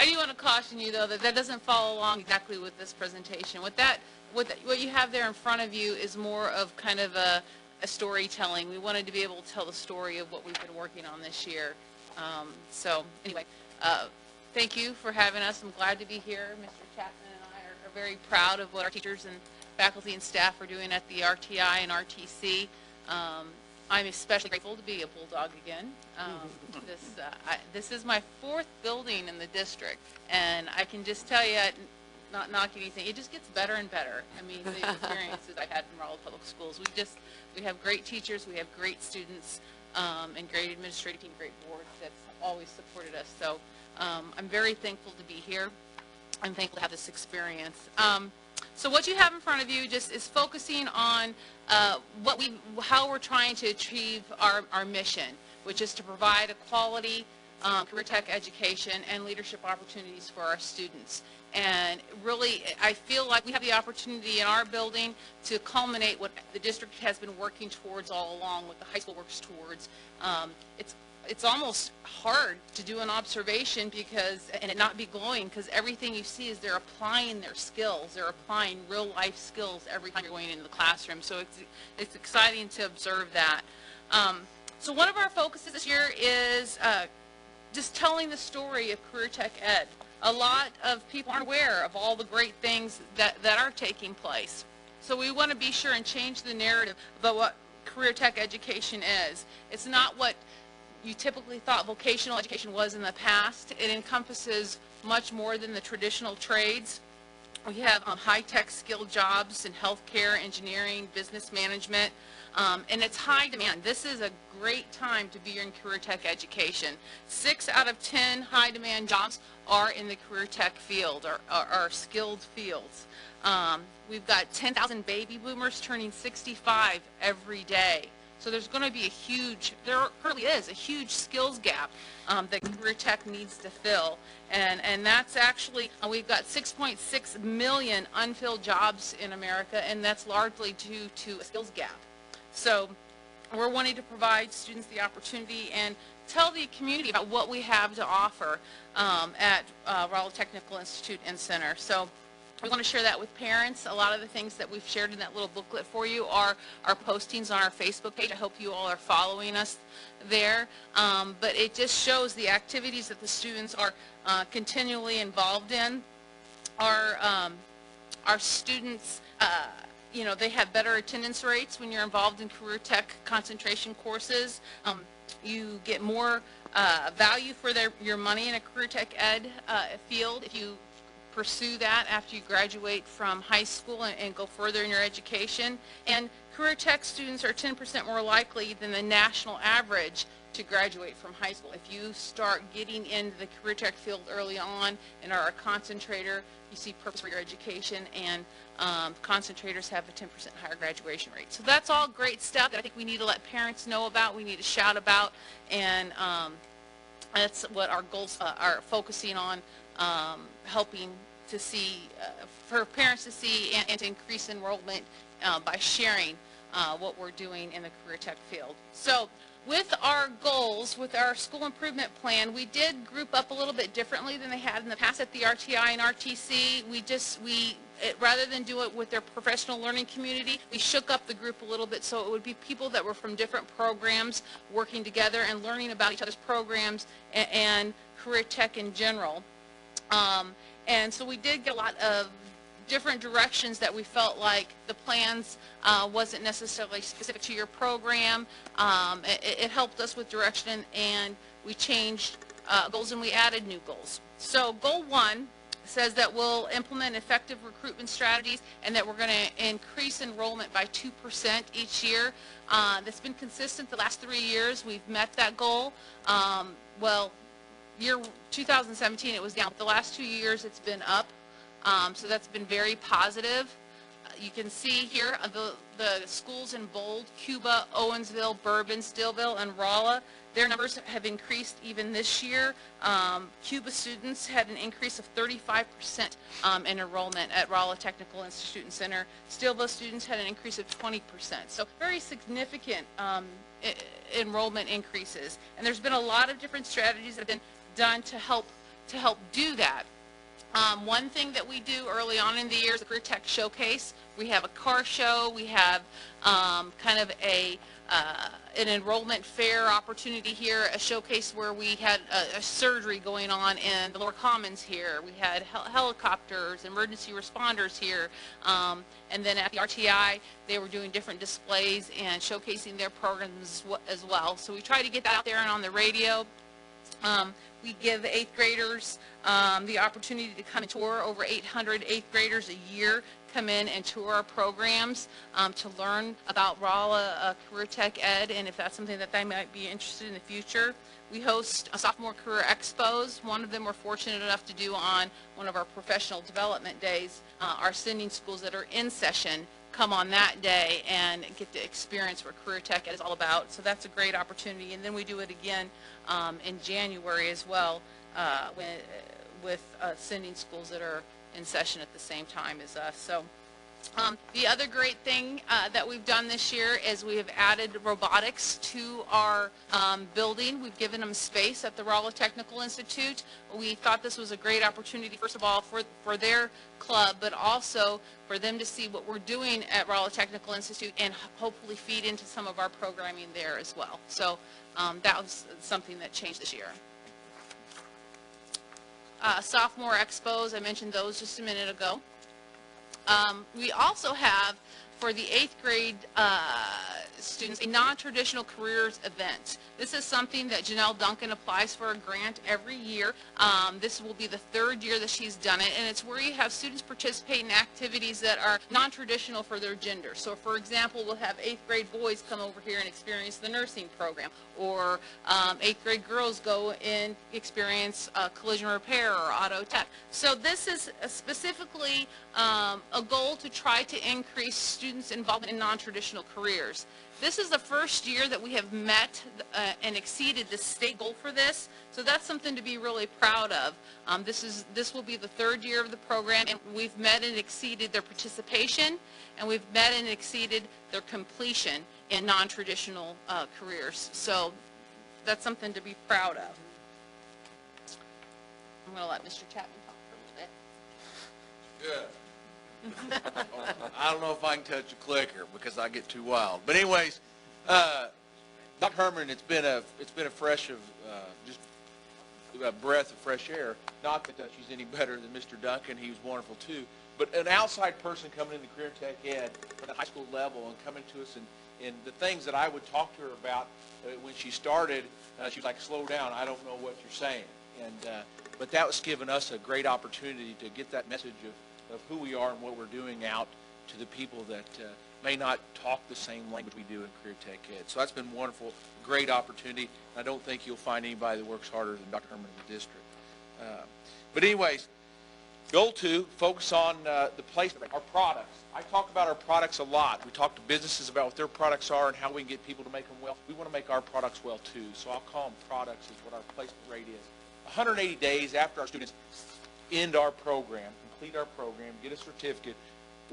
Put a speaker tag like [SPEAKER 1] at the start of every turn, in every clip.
[SPEAKER 1] I do want to caution you, though, that that doesn't follow along exactly with this presentation. What you have there in front of you is more of kind of a storytelling. We wanted to be able to tell the story of what we've been working on this year. So anyway, thank you for having us. I'm glad to be here. Mr. Chapman and I are very proud of what our teachers and faculty and staff are doing at the RTI and RTC. I'm especially grateful to be a Bulldog again. This is my 4th building in the district, and I can just tell you, not knocking anything, it just gets better and better. I mean, the experiences I had in Rolla Public Schools. We have great teachers, we have great students, and great administrative team, great board that's always supported us. So I'm very thankful to be here. I'm thankful to have this experience. So what you have in front of you just is focusing on how we're trying to achieve our mission, which is to provide a quality career tech education and leadership opportunities for our students. And really, I feel like we have the opportunity in our building to culminate what the district has been working towards all along, what the high school works towards. It's almost hard to do an observation and it not be glowing, because everything you see is they're applying their skills. They're applying real life skills every time you're going into the classroom. So it's exciting to observe that. So one of our focuses this year is just telling the story of Career Tech Ed. A lot of people aren't aware of all the great things that are taking place. So we want to be sure and change the narrative about what Career Tech education is. It's not what you typically thought vocational education was in the past. It encompasses much more than the traditional trades. We have high-tech skilled jobs in healthcare, engineering, business management, and it's high demand. This is a great time to be in career tech education. 6 out of 10 high-demand jobs are in the career tech field, or are skilled fields. We've got 10,000 baby boomers turning 65 every day. So there's going to be there currently is a huge skills gap that career tech needs to fill. And that's actually, we've got 6.6 million unfilled jobs in America, and that's largely due to a skills gap. So we're wanting to provide students the opportunity and tell the community about what we have to offer at Rolla Technical Institute and Center. So we want to share that with parents. A lot of the things that we've shared in that little booklet for you are our postings on our Facebook page. I hope you all are following us there. But it just shows the activities that the students are continually involved in. Our students, you know, they have better attendance rates when you're involved in career tech concentration courses. You get more value for your money in a career tech ed field if you pursue that after you graduate from high school and go further in your education. And career tech students are 10% more likely than the national average to graduate from high school. If you start getting into the career tech field early on and are a concentrator, you see purpose for your education, and concentrators have a 10% higher graduation rate. So that's all great stuff that I think we need to let parents know about, we need to shout about, and that's what our goals are focusing on, helping to see, for parents to see and to increase enrollment by sharing what we're doing in the career tech field. So with our goals, with our school improvement plan, we did group up a little bit differently than they had in the past at the RTI and RTC. Rather than do it with their professional learning community, we shook up the group a little bit, so it would be people that were from different programs working together and learning about each other's programs and career tech in general. And so we did get a lot of different directions that we felt like the plans wasn't necessarily specific to your program. It helped us with direction, and we changed goals and we added new goals. So goal 1 says that we'll implement effective recruitment strategies and that we're going to increase enrollment by 2% each year. That's been consistent the last 3 years. We've met that goal. Well, year 2017 it was down, but the last 2 years it's been up. So that's been very positive. You can see here the schools in bold: Cuba, Owensville, Bourbon, Stillville, and Rolla. Their numbers have increased even this year. Cuba students had an increase of 35% in enrollment at Rolla Technical Institute and Center. Stillville students had an increase of 20%. So very significant enrollment increases. And there's been a lot of different strategies that have been done to help to help do that. One thing that we do early on in the year is the Career Tech Showcase. We have a car show. We have kind of an enrollment fair opportunity here, a showcase where we had a surgery going on in the Lower Commons here. We had helicopters, emergency responders here. And then at the RTI, they were doing different displays and showcasing their programs as well. So we try to get that out there and on the radio. We give 8th graders the opportunity to come and tour. Over 800 8th graders a year come in and tour our programs to learn about Rolla Career Tech Ed, and if that's something that they might be interested in the future. We host a sophomore career expos. One of them we're fortunate enough to do on one of our professional development days. Our sending schools that are in session come on that day and get to experience what Career Tech Ed is all about. So that's a great opportunity. And then we do it again in January as well with sending schools that are in session at the same time as us. So the other great thing that we've done this year is we have added robotics to our building. We've given them space at the Rolla Technical Institute. We thought this was a great opportunity, first of all, for their club, but also for them to see what we're doing at Rolla Technical Institute and hopefully feed into some of our programming there as well. So that was something that changed this year. Sophomore expos, I mentioned those just a minute ago. We also have, for the 8th grade students, a non-traditional careers event. This is something that Janelle Duncan applies for a grant every year. This will be the 3rd year that she's done it, and it's where you have students participate in activities that are non-traditional for their gender. So, for example, we'll have 8th grade boys come over here and experience the nursing program, or 8th grade girls go and experience collision repair or auto tech. So this is specifically a goal to try to increase students' involvement in non-traditional careers. This is the first year that we have met and exceeded the state goal for this, so that's something to be really proud of. This will be the 3rd year of the program, and we've met and exceeded their participation, and we've met and exceeded their completion in non-traditional careers. So that's something to be proud of. I'm going to let Mr. Chapman talk for a little bit.
[SPEAKER 2] Good. I don't know if I can touch a clicker because I get too wild. But anyways, Dr. Herrman, it's been a fresh of just a breath of fresh air. Not that she's any better than Mr. Duncan. He was wonderful too. But an outside person coming into Career Tech Ed at the high school level and coming to us and the things that I would talk to her about when she started, she was like, "Slow down. I don't know what you're saying." But that was giving us a great opportunity to get that message of who we are and what we're doing out to the people that may not talk the same language we do in Career Tech Ed. So that's been wonderful, great opportunity. I don't think you'll find anybody that works harder than Dr. Herrman in the district. But anyways, goal 2, focus on the placement, our products. I talk about our products a lot. We talk to businesses about what their products are and how we can get people to make them well. We want to make our products well too, so I'll call them products is what our placement rate is. 180 days after our students end our program, complete our program, get a certificate,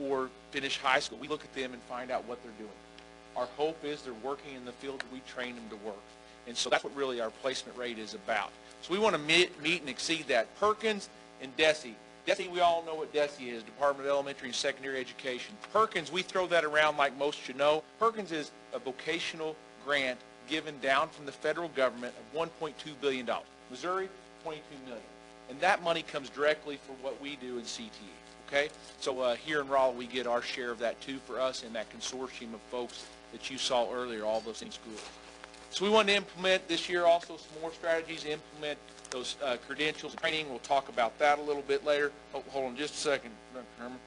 [SPEAKER 2] or finish high school, we look at them and find out what they're doing. Our hope is they're working in the field that we train them to work. And so that's what really our placement rate is about. So we want to meet and exceed that. Perkins and DESE. DESE, we all know what DESE is, Department of Elementary and Secondary Education. Perkins, we throw that around like most should know. Perkins is a vocational grant given down from the federal government of $1.2 billion. Missouri, $22 million. And that money comes directly for what we do in CTE, okay? So here in Rolla, we get our share of that too for us in that consortium of folks that you saw earlier, all those in schools. So we want to implement this year also some more strategies, implement those credentials and training. We'll talk about that a little bit later. Oh, hold on just a second, Herman.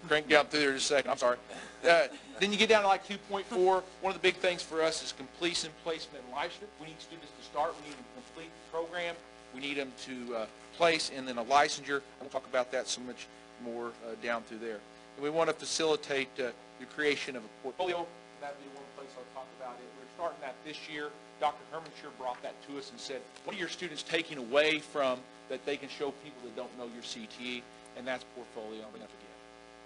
[SPEAKER 2] Crank down through there just a second. I'm sorry. Then you get down to like 2.4. One of the big things for us is completion, placement, and licensure. We need students to start. We need them to complete the program. We need them to place and then a licensure. We'll talk about that so much more down through there. And we want to facilitate the creation of a portfolio. That would be one place I'll talk about it. We're starting that this year. Dr. Herrman sure brought that to us and said, what are your students taking away from that they can show people that don't know your CTE? And that's portfolio. I'm going to forget.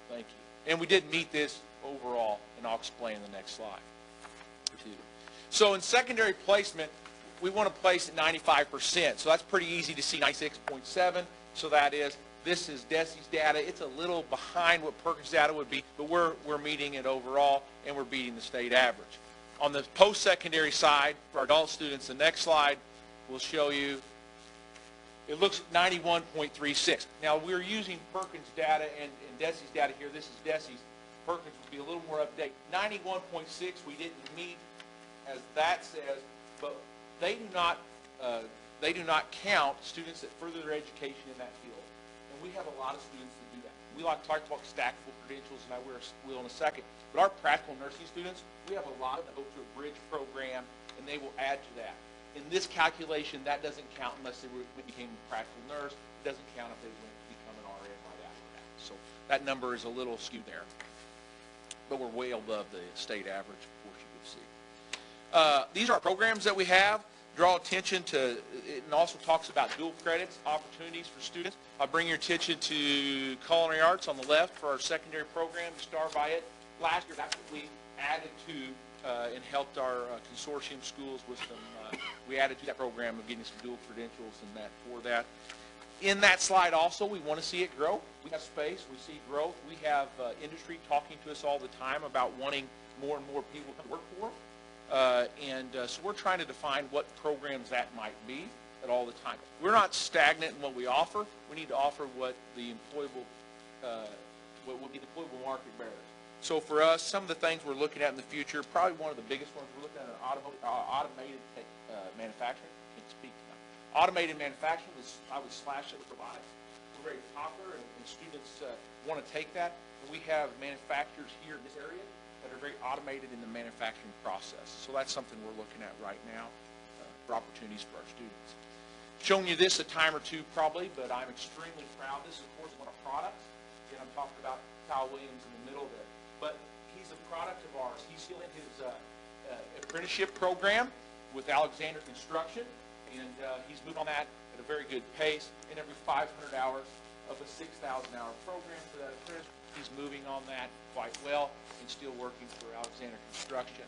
[SPEAKER 2] Thank you. And we did meet this overall, and I'll explain in the next slide. So in secondary placement, we want to place at 95%. So that's pretty easy to see, 96.7. So that is, this is DESI's data. It's a little behind what Perkins data would be, but we're meeting it overall, and we're beating the state average. On the post-secondary side, for our adult students, the next slide will show you, it looks 91.36. Now, we're using Perkins data and DESI's data here. This is DESI's. Perkins would be a little more up-to-date. 91.6 we didn't meet, as that says, but they do not count students that further their education in that field. And we have a lot of students that do that. We like to talk about stackable credentials, and I will in a second. But our practical nursing students, we have a lot that go to a bridge program, and they will add to that. In this calculation, that doesn't count unless they became a practical nurse. It doesn't count if they went to become an RN right after that. So that number is a little skewed there. But we're way above the state average, of course, you would see. These are our programs that we have. Draw attention to, it also talks about dual credits, opportunities for students. I'll bring your attention to culinary arts on the left for our secondary program, Star by It. Last year, that's what we added to and helped our consortium schools with some, we added to that program of getting some dual credentials and that for that. In that slide also, we want to see it grow. We have space, we see growth. We have industry talking to us all the time about wanting more and more people to work for. So we're trying to define what programs that might be at all the time. We're not stagnant in what we offer. We need to offer what the employable, what will be the employable market bears. So for us, some of the things we're looking at in the future, probably one of the biggest ones we're looking at automated manufacturing. I can't speak now. Automated manufacturing, I would slash it with robotics. We're very popular, and students want to take that. And we have manufacturers here in this area that are very automated in the manufacturing process. So that's something we're looking at right now for opportunities for our students. Showing you this a time or two probably, but I'm extremely proud. This is, of course, one of our products. Again, I'm talking about Kyle Williams in the middle there. But he's a product of ours. He's still in his apprenticeship program with Alexander Construction, and he's moved on that at a very good pace. And every 500 hours of a 6,000-hour program for that apprentice, he's moving on that quite well and still working for Alexander Construction.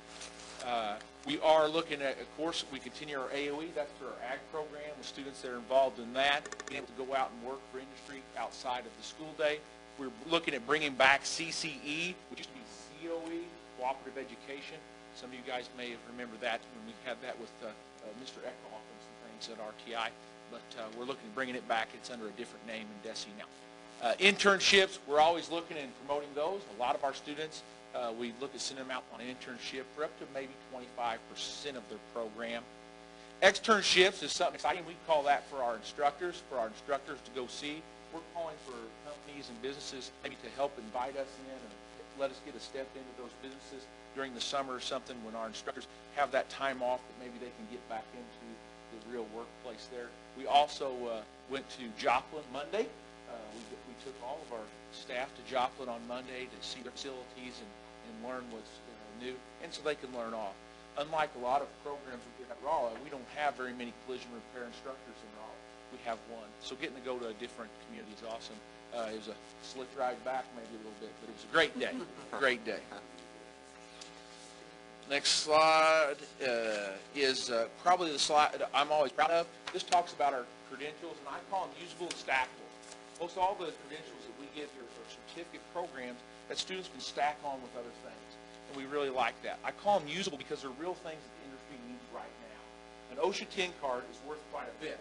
[SPEAKER 2] We are looking at, of course, we continue our AOE. That's through our ag program with students that are involved in that, being able to go out and work for industry outside of the school day. We're looking at bringing back CCE, which used to be COE, Cooperative Education. Some of you guys may have remembered that when we had that with Mr. Eckhoff and some things at RTI. But we're looking at bringing it back. It's under a different name in DESI now. Internships, we're always looking and promoting those. A lot of our students, we look at sending them out on an internship for up to maybe 25% of their program. Externships is something exciting. We call that for our instructors to go see. We're calling for companies and businesses maybe to help invite us in and let us get a step into those businesses during the summer or something when our instructors have that time off that maybe they can get back into the real workplace there. We also went to Joplin Monday. We took all of our staff to Joplin on Monday to see their facilities and learn what's new, and so they can learn off. Unlike a lot of programs we get at Rolla, we don't have very many collision repair instructors in Rolla. We have one. So getting to go to a different community is awesome. It was a slick ride back maybe a little bit, but it was a great day. Great day. Next slide is probably the slide I'm always proud of. This talks about our credentials, and I call them usable and stackable. Most all the credentials that we give here are certificate programs that students can stack on with other things, and we really like that. I call them usable because they're real things that the industry needs right now. An OSHA 10 card is worth quite a bit.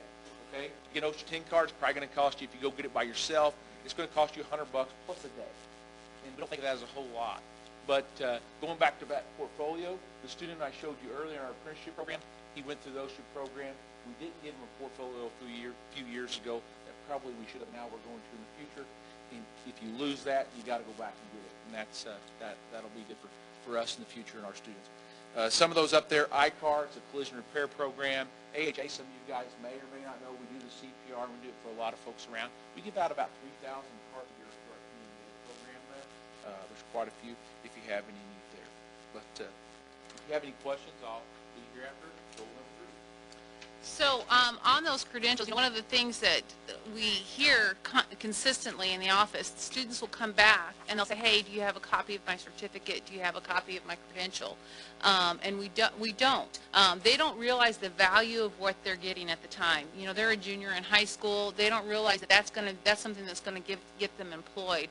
[SPEAKER 2] Okay, to get an OSHA 10 card, it's probably going to cost you, if you go get it by yourself, it's going to cost you $100 plus a day. And we don't think of that as a whole lot. But going back to that portfolio, the student I showed you earlier in our apprenticeship program, he went through the OSHA program. We didn't give him a portfolio a few years ago that probably we should have now we're going to in the future. And if you lose that, you got to go back and get it. And that's that'll be good for us in the future and our students. Some of those up there, ICAR, it's a collision repair program. AHA, some of you guys may or may not know, we do the CPR, and we do it for a lot of folks around. We give out about 3,000 cards a year for our community program there. There's quite a few if you have any need there. But if you have any questions, I'll be here after. Go over through.
[SPEAKER 1] So on those credentials, one of the things that we hear consistently in the office, students will come back and they'll say, hey, do you have a copy of my certificate? Do you have a copy of my credential? And we don't. They don't realize the value of what they're getting at the time. You know, they're a junior in high school. They don't realize that that's something that's going to get them employed.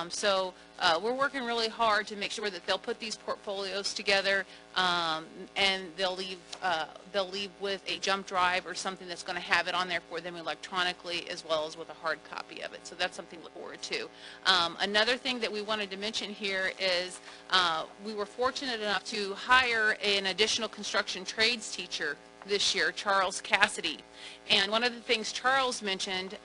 [SPEAKER 1] So we're working really hard to make sure that they'll put these portfolios together, and they'll leave with a jump drive or something that's going to have it on there for them electronically, as well as with a hard copy of it. So that's something to look forward to. Another thing that we wanted to mention here is we were fortunate enough to hire an additional construction trades teacher this year, Charles Cassidy. And one of the things Charles mentioned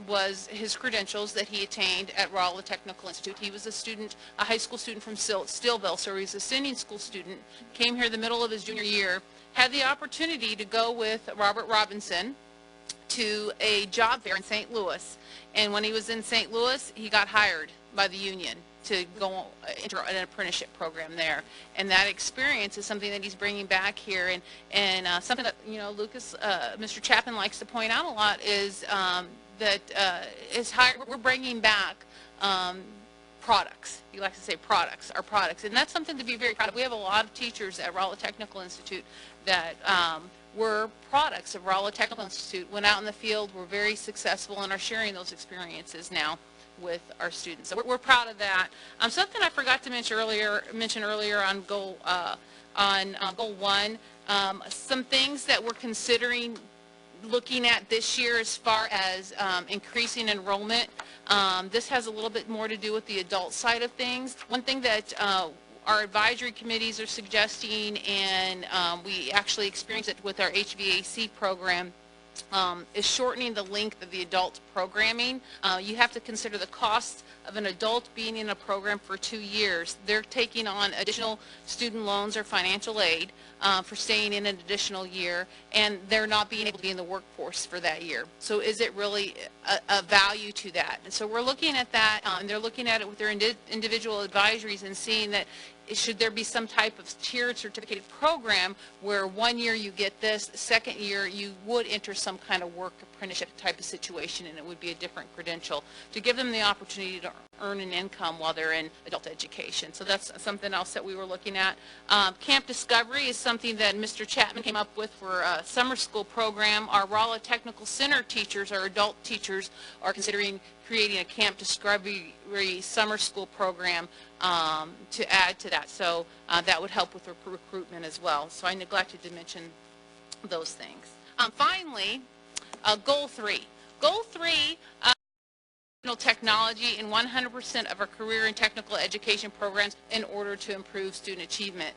[SPEAKER 1] was his credentials that he attained at Rolla Technical Institute. He was a high school student from Steelville, so he was a sending school student, came here the middle of his junior year, had the opportunity to go with Robert Robinson to a job fair in St. Louis. And when he was in St. Louis, he got hired by the union to go enter an apprenticeship program there. And that experience is something that he's bringing back here. And something that, you know, Mr. Chapman likes to point out a lot is that we're bringing back products. He likes to say products, our products. And that's something to be very proud of. We have a lot of teachers at Rolla Technical Institute that were products of Rolla Technical Institute, went out in the field, were very successful, and are sharing those experiences now with our students. So we're proud of that. Something I forgot to mention earlier on goal 1, some things that we're considering looking at this year as far as increasing enrollment. This has a little bit more to do with the adult side of things. One thing that our advisory committees are suggesting, and we actually experience it with our HVAC program, is shortening the length of the adult programming. You have to consider the cost of an adult being in a program for 2 years. They're taking on additional student loans or financial aid for staying in an additional year, and they're not being able to be in the workforce for that year. So is it really a value to that? And so we're looking at that, and they're looking at it with their individual advisories and seeing that should there be some type of tiered certificated program where 1 year you get this, the second year you would enter some kind of work apprenticeship type of situation, and it would be a different credential to give them the opportunity to earn an income while they're in adult education. So that's something else that we were looking at. Camp Discovery is something that Mr. Chapman came up with for a summer school program. Our Rolla Technical Center teachers, our adult teachers, are considering creating a Camp Discovery summer school program to add to that. So that would help with recruitment as well. So I neglected to mention those things. Finally, Goal 3. Goal 3, technology in 100% of our career and technical education programs in order to improve student achievement.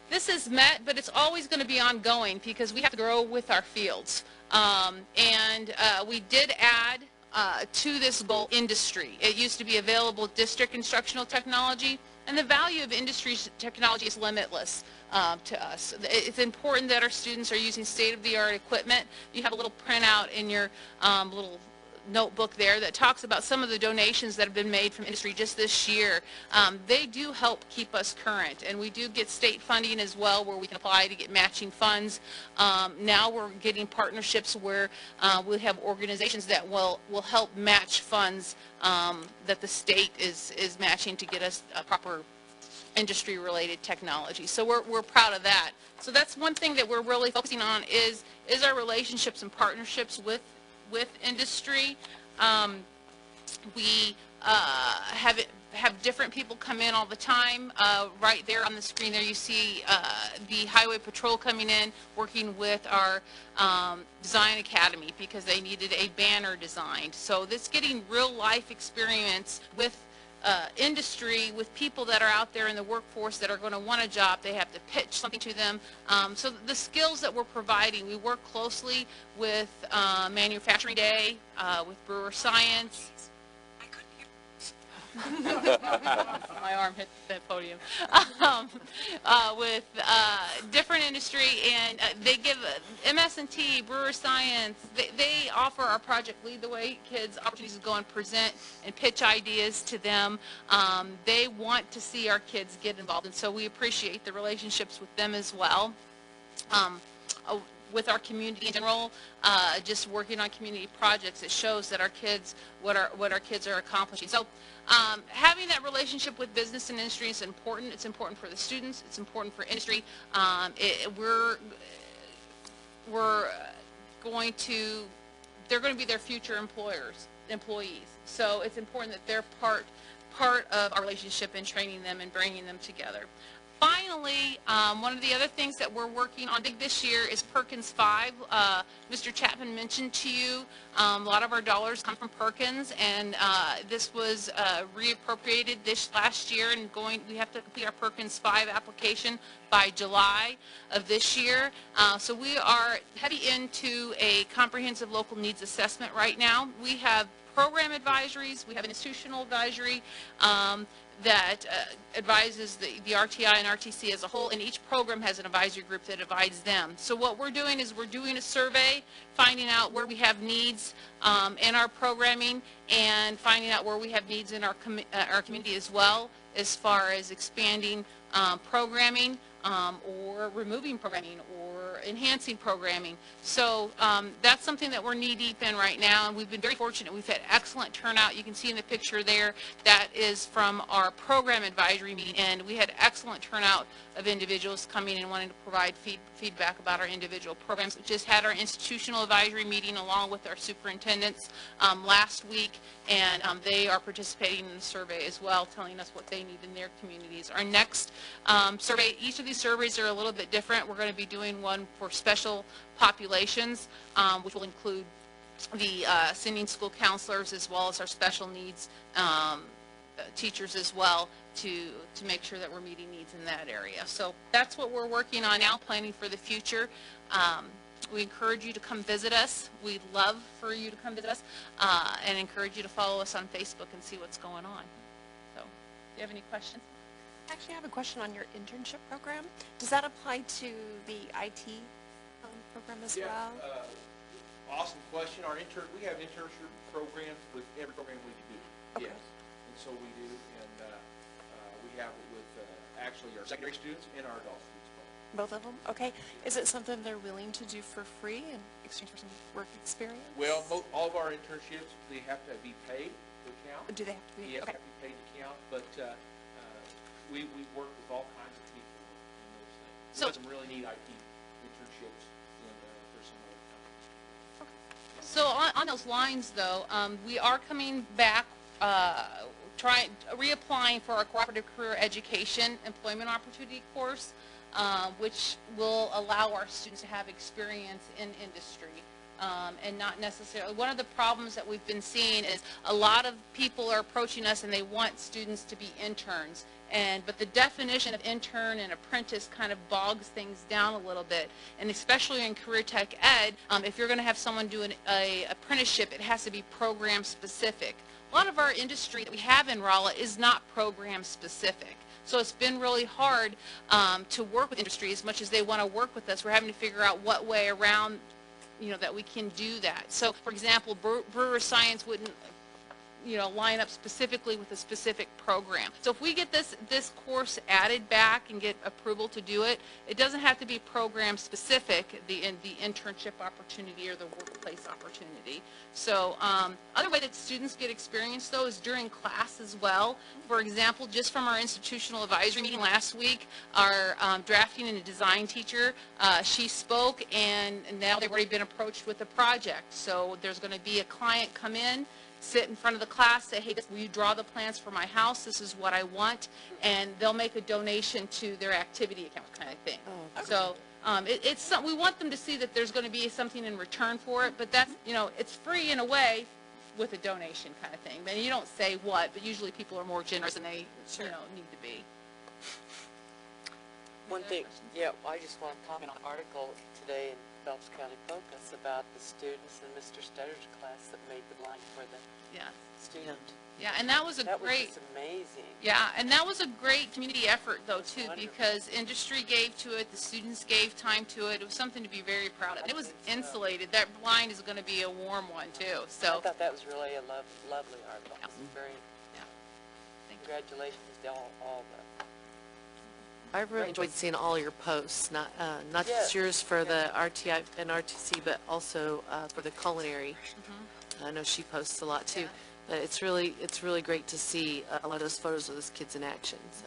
[SPEAKER 1] This is met, but it's always going to be ongoing because we have to grow with our fields. We did add to this goal industry. It used to be available district instructional technology, and the value of industry technology is limitless to us. It's important that our students are using state-of-the-art equipment. You have a little printout in your little notebook there that talks about some of the donations that have been made from industry just this year. They do help keep us current, and we do get state funding as well where we can apply to get matching funds. Now we're getting partnerships where we have organizations that will help match funds that the state is matching to get us a proper industry-related technology. So we're proud of that. So that's one thing that we're really focusing on is our relationships and partnerships with industry. We have different people come in all the time. Right there on the screen there you see the Highway Patrol coming in, working with our Design Academy because they needed a banner designed. So this getting real life experience with industry, with people that are out there in the workforce that are going to want a job. They have to pitch something to them. So the skills that we're providing, we work closely with Manufacturing Day, with Brewer Science. My arm hit the podium. With different industry, and they give MS&T, Brewer Science, they offer our Project Lead the Way kids opportunities to go and present and pitch ideas to them. They want to see our kids get involved, and so we appreciate the relationships with them as well. with our community in general, just working on community projects. It shows that our kids, what our kids are accomplishing. So having that relationship with business and industry is important. It's important for the students. It's important for industry. They're going to be their future employees. So it's important that they're part of our relationship in training them and bringing them together. Finally, one of the other things that we're working on big this year is Perkins 5. Mr. Chapman mentioned to you a lot of our dollars come from Perkins, and this was reappropriated this last year, and we have to complete our Perkins 5 application by July of this year. So we are heavy into a comprehensive local needs assessment right now. We have program advisories, we have an institutional advisory that advises the RTI and RTC as a whole, and each program has an advisory group that advises them. So what we're doing is we're doing a survey, finding out where we have needs in our programming, and finding out where we have needs in our community as well, as far as expanding programming, or removing programming, or enhancing programming. So that's something that we're knee-deep in right now, and we've been very fortunate. We've had excellent turnout. You can see in the picture there, that is from our program advisory meeting, and we had excellent turnout of individuals coming and wanting to provide feedback about our individual programs. We just had our institutional advisory meeting along with our superintendents last week, and they are participating in the survey as well, telling us what they need in their communities. Our next survey, each of these surveys are a little bit different. We're going to be doing one for special populations, which will include the sending school counselors as well as our special needs teachers as well, to make sure that we're meeting needs in that area. So that's what we're working on now, planning for the future. We encourage you to come visit us. We'd love for you to come visit us, and encourage you to follow us on Facebook and see what's going on. So, do you have any questions?
[SPEAKER 3] Actually, I have a question on your internship program. Does that apply to the IT program as well?
[SPEAKER 2] Awesome question. We have internship programs with every program we do.
[SPEAKER 3] Okay.
[SPEAKER 2] Yes, and so we do, and we have it with actually our secondary students and our adult students.
[SPEAKER 3] Both of them? Okay. Is it something they're willing to do for free in exchange for some work experience?
[SPEAKER 2] Well, all of our internships, they have to be paid to count.
[SPEAKER 3] Do they have to be?
[SPEAKER 2] Yes,
[SPEAKER 3] Okay.
[SPEAKER 2] have to be paid to count, but we work with all kinds of people in those things.
[SPEAKER 1] So,
[SPEAKER 2] It doesn't really need IT internships for some other companies.
[SPEAKER 1] So on those lines, though, we are coming back, reapplying for our Cooperative Career Education Employment Opportunity course, which will allow our students to have experience in industry. And not necessarily, one of the problems that we've been seeing is a lot of people are approaching us and they want students to be interns. But the definition of intern and apprentice kind of bogs things down a little bit. And especially in career tech ed, if you're going to have someone do an apprenticeship, it has to be program specific. A lot of our industry that we have in Rolla is not program specific. So it's been really hard to work with industry as much as they want to work with us. We're having to figure out what way around, that we can do that. So, for example, brewer science wouldn't, line up specifically with a specific program. So if we get this course added back and get approval to do it, it doesn't have to be program specific, the internship opportunity or the workplace opportunity. So other way that students get experience, though, is during class as well. For example, just from our institutional advisory meeting last week, our drafting and design teacher, she spoke, and now they've already been approached with a project. So there's going to be a client come in, sit in front of the class, say, hey, will you draw the plans for my house? This is what I want. And they'll make a donation to their activity account kind of thing. Oh, okay. So we want them to see that there's going to be something in return for it, but that's, it's free in a way with a donation kind of thing. And you don't say what, but usually people are more generous than they, need to be.
[SPEAKER 4] One thing, I just want to comment on an article today in Phelps County Focus about the students in Mr. Stetter's class that made the line for the student.
[SPEAKER 1] Yeah, and that was
[SPEAKER 4] That was just amazing.
[SPEAKER 1] Yeah, and that was a great community effort, though, too, because industry gave to it, the students gave time to it. It was something to be very proud of. And it was insulated. That line is going to be a warm one, too. So
[SPEAKER 4] I thought that was really a lovely article.
[SPEAKER 1] Yeah.
[SPEAKER 4] Very. Congratulations to all the
[SPEAKER 5] I've really enjoyed seeing all your posts, not
[SPEAKER 4] Yes.
[SPEAKER 5] just yours for the RTI and RTC, but also for the culinary. I know she posts a lot too.
[SPEAKER 1] Yeah.
[SPEAKER 5] But it's really great to see a lot of those photos of those kids in action. So.